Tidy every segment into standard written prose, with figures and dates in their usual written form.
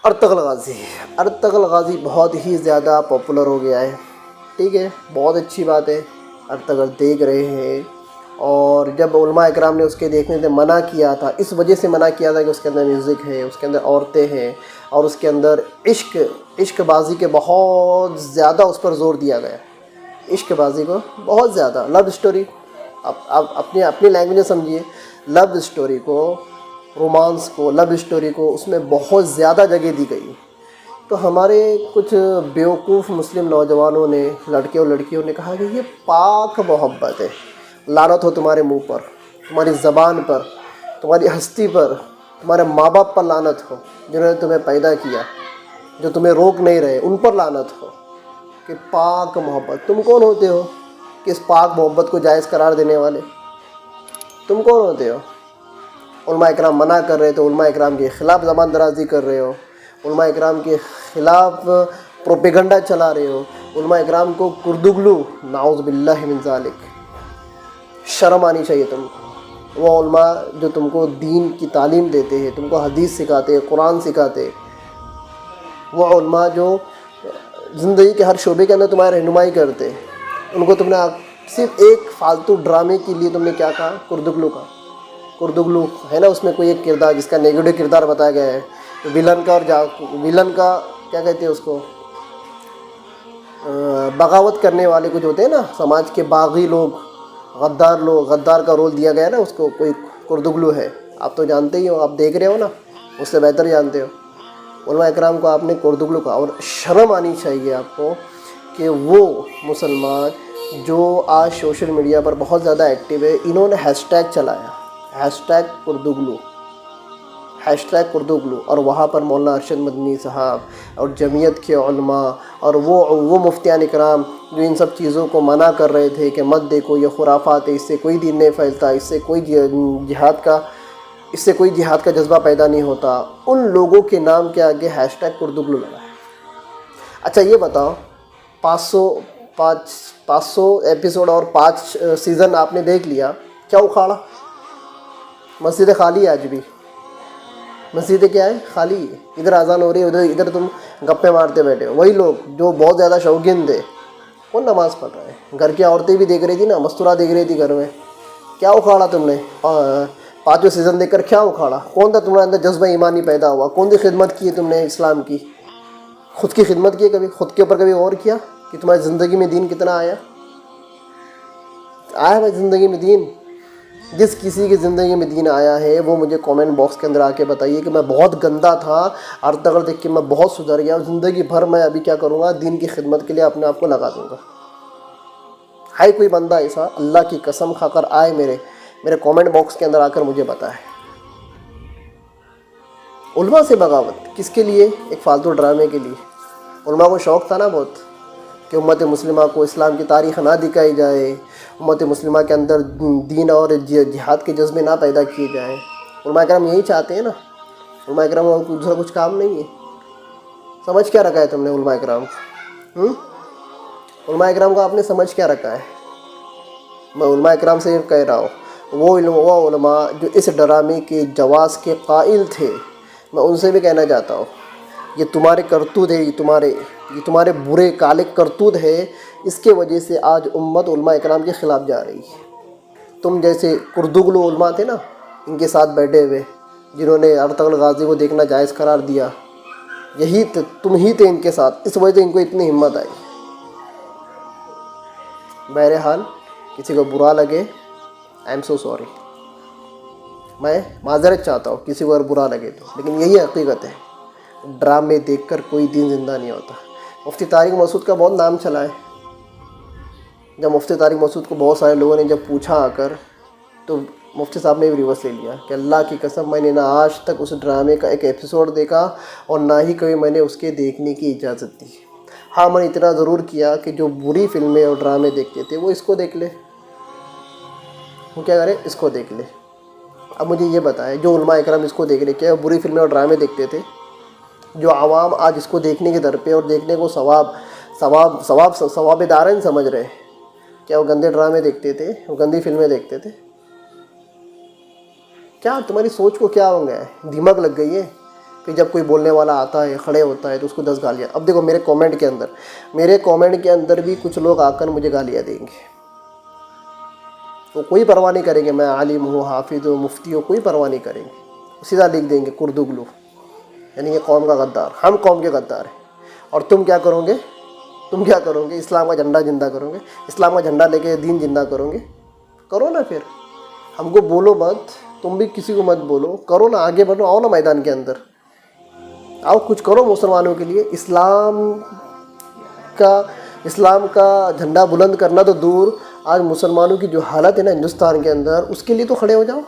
Ertugrul Ghazi بہت ہی زیادہ popular ہو گیا ہے، ٹھیک ہے، بہت اچھی بات ہے، ارطغرل دیکھ رہے ہیں۔ اور جب علماء اکرام نے اس کے دیکھنے سے منع کیا تھا، اس وجہ سے منع کیا تھا کہ اس کے اندر میوزک ہے، اس کے اندر عورتیں ہیں، اور اس کے اندر عشق بازی کے بہت زیادہ اس پر زور دیا گیا، عشق بازی کو بہت زیادہ، لو اسٹوری، آپ اپنی لینگویج میں سمجھیے، لو اسٹوری کو، رومانس کو، لو اسٹوری کو اس میں بہت زیادہ جگہ دی گئی۔ تو ہمارے کچھ بیوقوف مسلم نوجوانوں نے، لڑکے اور لڑکیوں نے کہا کہ یہ پاک محبت ہے، لعنت ہو تمہارے منہ پر، تمہاری زبان پر، تمہاری ہستی پر، تمہارے ماں باپ پر لعنت ہو جنہوں نے تمہیں پیدا کیا، جو تمہیں روک نہیں رہے، ان پر لعنت ہو کہ پاک محبت۔ تم کون ہوتے ہو کہ اس پاک محبت کو جائز قرار دینے والے؟ تم کون ہوتے ہو؟ علماء اکرام منع کر رہے تو علماء اکرام کے خلاف زبان درازی کر رہے ہو، علماء اکرام کے خلاف پروپیگنڈا چلا رہے ہو، علماء اکرام کو کردگلو، نعوذ باللہ من ذالک۔ شرم آنی چاہیے تم کو۔ وہ علماء جو تم کو دین کی تعلیم دیتے ہیں، تم کو حدیث سکھاتے ہیں، قرآن سکھاتے، وہ علماء جو زندگی کے ہر شعبے کے اندر تمہاری رہنمائی کرتے، ان کو تم نے صرف ایک فالتو ڈرامے کے لیے تم نے کیا کہا؟ کردگلو کا۔ کردگلو ہے نا، اس میں کوئی ایک کردار جس کا نیگیٹو کردار بتایا گیا ہے، ولن کا، اور ولن کا کیا کہتے ہیں اس کو، بغاوت کرنے والے کچھ ہوتے ہیں نا، سماج کے باغی لوگ، غدار کا رول دیا گیا ہے نا اس کو، کوئی کردگلو ہے، آپ تو جانتے ہی ہو، آپ دیکھ رہے ہو نا، اس سے بہتر جانتے ہو۔ علماء اکرام کو آپ نے کردگلو کہا، اور شرم آنی چاہیے آپ کو کہ وہ مسلمان جو آج سوشل میڈیا پر بہت زیادہ ایکٹیو ہے، انہوں نے ہیش ٹیگ چلایا، ہیش ٹیگ کردگلو، ہیش ٹیگ کردگلو، اور وہاں پر مولانا ارشد مدنی صاحب اور جمعیت کے علماء اور وہ مفتیان اکرام جو ان سب چیزوں کو منع کر رہے تھے کہ مت دیکھو، یہ خرافات ہے، اس سے کوئی دین نہیں پھیلتا، اس سے کوئی جہاد کا جذبہ پیدا نہیں ہوتا، ان لوگوں کے نام کے آگے ہیش ٹیگ کردگلو لگا ہے۔ اچھا یہ بتاؤ، 500 ایپیسوڈ اور 5 سیزن آپ نے دیکھ لیا، کیا اکھاڑا؟ مسجد خالی ہے، آج بھی مسجدیں کیا ہے؟ خالی ہے، ادھر اذان ہو رہی ہے، ادھر تم گپے مارتے بیٹھے ہو۔ وہی لوگ جو بہت زیادہ شوقین تھے، کون نماز پڑھ رہے ہیں؟ گھر کی عورتیں بھی دیکھ رہی تھی نا، مستورہ دیکھ رہی تھی گھر میں۔ کیا اکھاڑا تم نے؟ 5 سیزن دیکھ کر کیا اکھاڑا؟ کون سا تمہارے اندر جذبہ ایمانی پیدا ہوا؟ کون سی خدمت کی تم نے اسلام کی؟ خود کی خدمت کی؟ کبھی خود کے اوپر کبھی غور کیا کہ تمہاری زندگی میں دین کتنا آیا بھائی؟ زندگی میں دین، جس کسی کی زندگی میں دین آیا ہے وہ مجھے کامنٹ باکس کے اندر آ کے بتائیے کہ میں بہت گندا تھا، ارطغرل دیکھ کے میں بہت سدھر گیا، اور زندگی بھر میں ابھی کیا کروں گا؟ دین کی خدمت کے لیے اپنے آپ کو لگا دوں گا۔ ہے کوئی بندہ ایسا؟ اللہ کی قسم کھا کر آئے میرے کامنٹ باکس کے اندر آ کر مجھے بتائے۔ علماء سے بغاوت کس کے لیے؟ ایک فالتو ڈرامے کے لیے۔ علماء کو شوق تھا نا بہت کہ امت مسلمہ کو اسلام کی تاریخ نہ دکھائی جائے، امت مسلمہ کے اندر دین اور جہاد کے جذبے نہ پیدا کیے جائیں۔ علماء اکرام یہی چاہتے ہیں نا، علماء اکرام کو دوسرا کچھ کام نہیں ہے۔ سمجھ کیا رکھا ہے تم نے علماء اکرام کو؟ علماء اکرام کو آپ نے سمجھ کیا رکھا ہے؟ میں علماء اکرام سے یہ کہہ رہا ہوں، وہ علماء جو اس ڈرامے کے جواز کے قائل تھے، میں ان سے بھی کہنا چاہتا ہوں، یہ تمہارے کرتوت ہے، یہ تمہارے برے کالے کرتوت ہے، اس کے وجہ سے آج امت علماء اکرام کے خلاف جا رہی ہے۔ تم جیسے کردگلو علماء تھے نا، ان کے ساتھ بیٹھے ہوئے، جنہوں نے ارطغرل غازی کو دیکھنا جائز قرار دیا، تم ہی تھے ان کے ساتھ، اس وجہ سے ان کو اتنی ہمت آئی۔ بہرحال کسی کو برا لگے، آئی ایم سو سوری، میں معذرت چاہتا ہوں کسی کو اگر برا لگے تو، لیکن یہی حقیقت ہے، ڈرامے دیکھ کر کوئی دین زندہ نہیں ہوتا۔ مفتی طارق مسعود کا بہت نام چلا ہے، جب مفتی طارق مسعود کو بہت سارے لوگوں نے جب پوچھا آ کر، تو مفتی صاحب نے بھی ریورس لے لیا کہ اللہ کی قسم میں نے نہ آج تک اس ڈرامے کا ایک ایپیسوڈ دیکھا، اور نہ ہی کبھی میں نے اس کے دیکھنے کی اجازت دی۔ ہاں میں نے اتنا ضرور کیا کہ جو بری فلمیں اور ڈرامے دیکھتے تھے وہ اس کو دیکھ لے، وہ کیا کرے؟ اس کو دیکھ لے۔ اب مجھے یہ بتائیں، جو علماء اکرام اس کو دیکھ رہے، کیا بری فلمیں اور ڈرامے دیکھتے تھے؟ جو عوام آج اس کو دیکھنے کے در پہ اور دیکھنے کو ثواب دارن سمجھ رہے، کیا وہ گندے ڈرامے دیکھتے تھے؟ وہ گندی فلمیں دیکھتے تھے؟ کیا تمہاری سوچ کو کیا ہو گیا ہے؟ دماغ لگ گئی ہے؟ پھر جب کوئی بولنے والا آتا ہے کھڑے ہوتا ہے تو اس کو 10 گالیاں. اب دیکھو میرے کامنٹ کے اندر بھی کچھ لوگ آ کر مجھے گالیاں دیں گے. وہ کوئی پرواہ نہیں کریں گے میں عالم ہوں، حافظ ہوں، مفتی ہوں، کوئی پرواہ نہیں کریں گے. سیدھا لکھ دیں گے کردگلو، یعنی یہ قوم کا غدار، ہم قوم کے غدار ہیں. اور تم کیا کرو گے؟ اسلام کا جھنڈا زندہ کرو گے، اسلام کا جھنڈا لے کے دین زندہ کرو گے. کرو نا. پھر ہم کو بولو مت، تم بھی کسی کو مت بولو، کرو نا، آگے بڑھو، آؤ نا میدان کے اندر، آؤ کچھ کرو مسلمانوں کے لیے. اسلام کا جھنڈا بلند کرنا تو دور، آج مسلمانوں کی جو حالت ہے نا ہندوستان کے اندر، اس کے لیے تو کھڑے ہو جاؤ.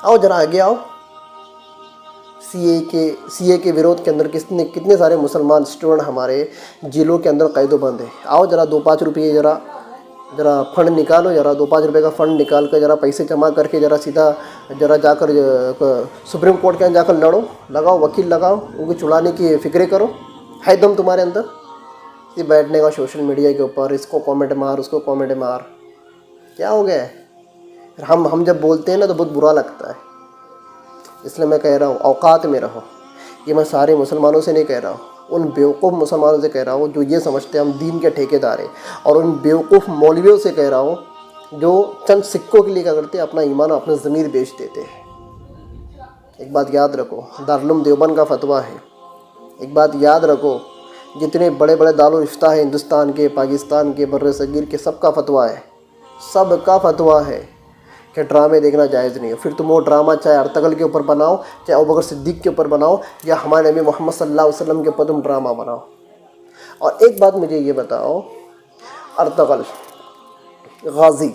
آؤ ذرا آگے آؤ. سی اے کے ویروت کے اندر کتنے سارے مسلمان اسٹوڈنٹ ہمارے جیلوں کے اندر قید و بند ہیں. آؤ ذرا 2-5 روپئے ذرا فنڈ نکالو، ذرا 2-5 روپے کا فنڈ نکال کر ذرا پیسے جمع کر کے ذرا جا کر سپریم کورٹ کے اندر جا کر لڑو، لگاؤ وکیل، لگاؤ، ان کو چھڑانے کی فکریں کرو. ہے دم تمہارے اندر؟ یہ بیٹھنے کا سوشل میڈیا کے اوپر، اس کو کامنٹ مار، اس کو کامنٹ مار، کیا ہو گیا ہے؟ ہم جب بولتے ہیں نا تو بہت برا لگتا ہے. اس لیے میں کہہ رہا ہوں اوقات میں رہو. یہ میں سارے مسلمانوں سے نہیں کہہ رہا ہوں، ان بیوقوف مسلمانوں سے کہہ رہا ہوں جو یہ سمجھتے ہیں ہم دین کے ٹھیکیدار ہیں، اور ان بیوقوف مولویوں سے کہہ رہا ہوں جو چند سکوں کے لیے کیا کرتے ہیں، اپنا ایمان اور اپنا ضمیر بیچ دیتے ہیں. ایک بات یاد رکھو، دارالعلوم دیوبند کا فتویٰ ہے. ایک بات یاد رکھو، جتنے بڑے بڑے دارالفتہ ہیں ہندوستان کے، پاکستان کے، بر صغیر کے، سب کا فتویٰ ہے کہ ڈرامے دیکھنا جائز نہیں ہے. پھر تم وہ ڈرامہ چاہے ارطغرل کے اوپر بناؤ، چاہے ابوبکر صدیق کے اوپر بناؤ، یا ہمارے نبی محمد صلی اللہ علیہ وسلم کے اوپر تم ڈرامہ بناؤ. اور ایک بات مجھے یہ بتاؤ، ارطغرل غازی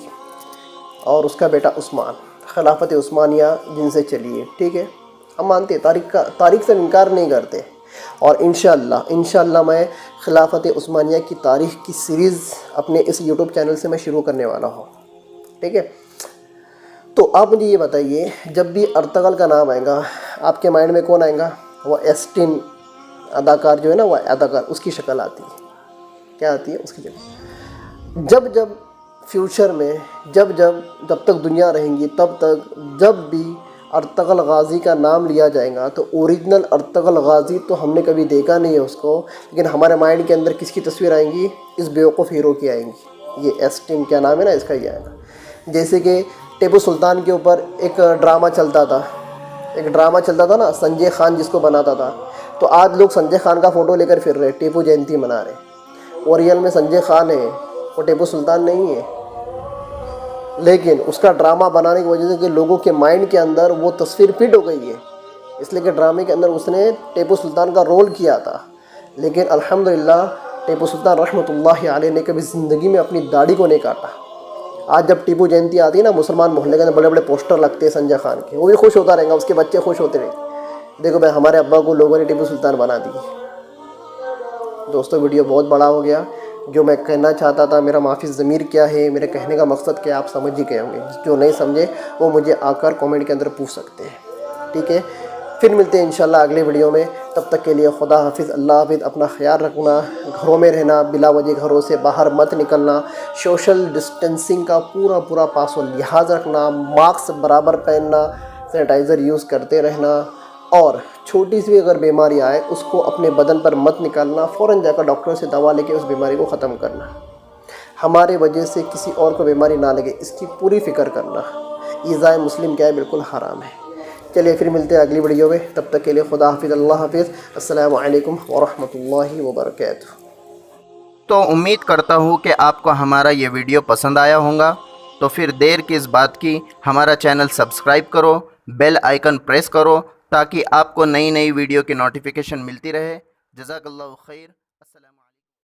اور اس کا بیٹا عثمان، خلافت عثمانیہ جن سے چلی ہے، ٹھیک ہے، ہم مانتے ہیں، تاریخ سے انکار نہیں کرتے. اور انشاءاللہ میں خلافت عثمانیہ کی تاریخ کی سیریز اپنے اس یوٹیوب چینل سے میں شروع کرنے والا ہوں، ٹھیک ہے. تو آپ مجھے یہ بتائیے، جب بھی ارطغرل کا نام آئے گا آپ کے مائنڈ میں کون آئے گا؟ وہ ایسٹن اداکار جو ہے نا، وہ اداکار، اس کی شکل آتی ہے. کیا آتی ہے؟ اس کی شکل. جب فیوچر میں جب تک دنیا رہیں گی، تب تک جب بھی ارطغرل غازی کا نام لیا جائے گا تو اوریجنل ارطغرل غازی تو ہم نے کبھی دیکھا نہیں ہے اس کو، لیکن ہمارے مائنڈ کے اندر کس کی تصویر آئیں گی؟ اس بیوقوف ہیرو کی آئیں گی. یہ ایسٹن کیا نام ہے نا، اس کا یہ آئے گا. جیسے کہ ٹیپو سلطان کے اوپر ایک ڈرامہ چلتا تھا نا، سنجے خان جس کو بناتا تھا. تو آج لوگ سنجے خان کا فوٹو لے کر پھر رہے، ٹیپو جینتی منا رہے. اور ریئل میں سنجے خان ہے، وہ ٹیپو سلطان نہیں ہے. لیکن اس کا ڈرامہ بنانے کی وجہ سے کہ لوگوں کے مائنڈ کے اندر وہ تصویر فٹ ہو گئی ہے، اس لیے کہ ڈرامے کے اندر اس نے ٹیپو سلطان کا رول کیا تھا. لیکن الحمدللہ ٹیپو سلطان رحمۃ اللہ علیہ نے کبھی زندگی میں اپنی داڑھی کو نہیں کاٹا. آج جب ٹیپو جینتی آتی ہے نا، مسلمان محلے کے اندر بڑے بڑے پوسٹر لگتے ہیں سنجے خان کے، وہ بھی خوش ہوتا رہے گا، اس کے بچے خوش ہوتے رہے. دیکھو بھائی، ہمارے ابا کو لوگوں نے ٹیپو سلطان بنا دی. دوستو ویڈیو بہت بڑا ہو گیا. جو میں کہنا چاہتا تھا، میرا معافی ضمیر کیا ہے، میرے کہنے کا مقصد کیا، آپ سمجھ ہی گئے ہوں گے. جو نہیں سمجھے وہ مجھے آ کر کامنٹ کے اندر پوچھ سکتے ہیں، ٹھیک ہے. پھر ملتے ہیں انشاءاللہ اگلے ویڈیو میں. تب تک کے لیے خدا حافظ، اللہ حافظ. اپنا خیال رکھنا، گھروں میں رہنا، بلا وجہ گھروں سے باہر مت نکلنا، سوشل ڈسٹینسنگ کا پورا پاس و لحاظ رکھنا، ماسک برابر پہننا، سینیٹائزر یوز کرتے رہنا، اور چھوٹی سی اگر بیماری آئے اس کو اپنے بدن پر مت نکالنا، فوراً جا کر ڈاکٹر سے دوا لے کے اس بیماری کو ختم کرنا. ہمارے وجہ سے کسی اور کو بیماری نہ لگے، اس کی پوری فکر کرنا. ایذائے مسلم کیا ہے؟ بالکل حرام ہے. چلیے پھر ملتے ہیں اگلی ویڈیو میں. تب تک کے لیے خدا حافظ، اللہ حافظ. السلام علیکم ورحمۃ اللہ وبرکاتہ. تو امید کرتا ہوں کہ آپ کو ہمارا یہ ویڈیو پسند آیا ہوگا. تو پھر دیر کس بات کی، ہمارا چینل سبسکرائب کرو، بیل آئیکن پریس کرو، تاکہ آپ کو نئی ویڈیو کی نوٹیفیکیشن ملتی رہے. جزاک اللہ خیر.